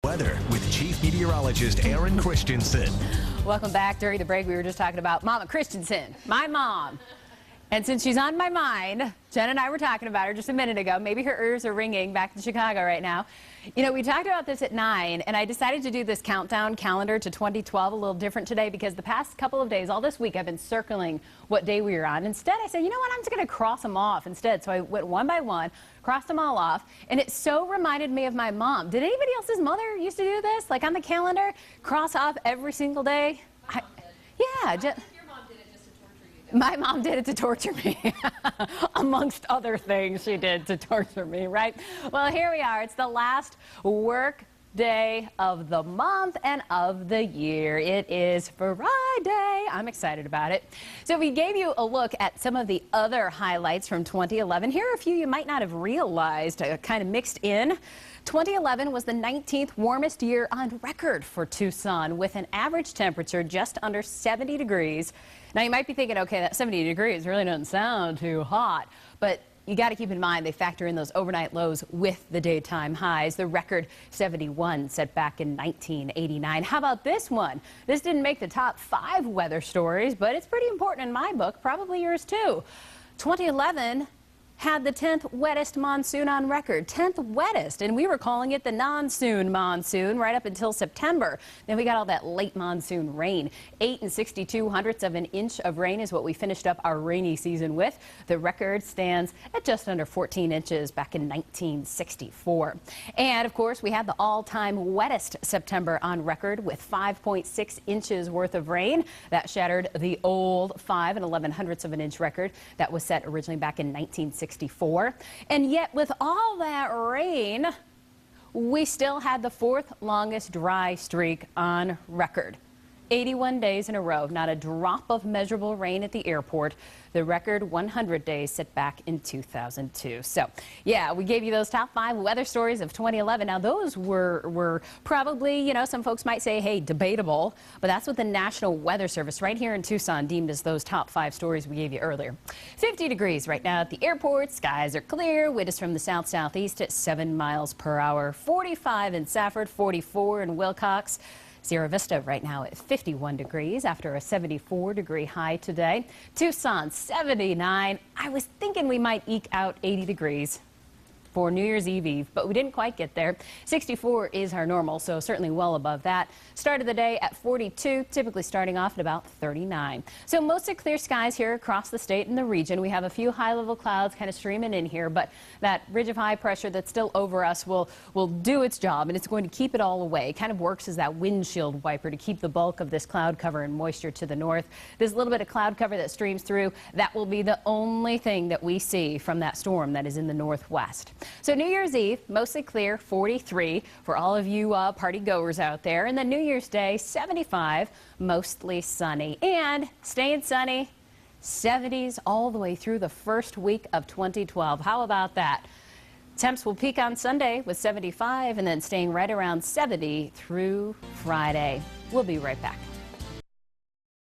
weather with Chief Meteorologist Erin Christiansen. Welcome back. During the break, we were just talking about Mama Christiansen, my mom. And since she's on my mind, Jen and I were talking about her just a minute ago. Maybe her ears are ringing back in Chicago right now. You know, we talked about this at 9, and I decided to do this countdown calendar to 2012 a little different today because the past couple of days, all this week, I've been circling what day we were on. Instead, I said, you know what, I'm just going to cross them off instead. So I went one by one, crossed them all off, and it so reminded me of my mom. Did anybody else's mother used to do this? Like on the calendar, cross off every single day? Yeah. My mom did it to torture me, amongst other things she did to torture me, right? Well, here we are. It's the last work day of the month and of the year. It is Friday. I'm excited about it. So we gave you a look at some of the other highlights from 2011. Here are a few you might not have realized, kind of mixed in. 2011 was the 19th warmest year on record for Tucson, with an average temperature just under 70 degrees. Now, you might be thinking, okay, that 70 degrees really doesn't sound too hot, but you got to keep in mind they factor in those overnight lows with the daytime highs. The record 71 set back in 1989. How about this one? This didn't make the top 5 weather stories, but it's pretty important in my book, probably yours too. 2011 had the 10th wettest monsoon on record. 10th wettest, and we were calling it the non-soon monsoon right up until September. Then we got all that late monsoon rain. 8 62/100ths of an inch of rain is what we finished up our rainy season with. The record stands at just under 14 inches back in 1964. And of course, we had the all-time wettest September on record with 5.6 inches worth of rain. That shattered the old 5 11/100ths of an inch record that was set originally back in 1964. And yet, with all that rain, we still had the 4th longest dry streak on record. 81 days in a row, not a drop of measurable rain at the airport. The record 100 days set back in 2002. So, yeah, we gave you those top 5 weather stories of 2011. Now, those were probably, you know, some folks might say, hey, debatable, but that's what the National Weather Service right here in Tucson deemed as those top 5 stories we gave you earlier. 50 degrees right now at the airport. Skies are clear. Wind is from the south-southeast at 7 miles per hour. 45 in Safford, 44 in Wilcox. Sierra Vista right now at 51 degrees after a 74-degree high today. Tucson, 79. I was thinking we might eke out 80 degrees for New Year's Eve, but we didn't quite get there. 64 is our normal, so certainly well above that. Start of the day at 42, typically starting off at about 39. So mostly clear skies here across the state and the region. We have a few high-level clouds kind of streaming in here, but that ridge of high pressure that's still over us will do its job, and it's going to keep it all away. It kind of works as that windshield wiper to keep the bulk of this cloud cover and moisture to the north. There's a little bit of cloud cover that streams through. That will be the only thing that we see from that storm that is in the northwest. So New Year's Eve, mostly clear, 43 for all of you party goers out there. And then New Year's Day, 75, mostly sunny. And staying sunny, 70s all the way through the first week of 2012. How about that? Temps will peak on Sunday with 75 and then staying right around 70 through Friday. We'll be right back.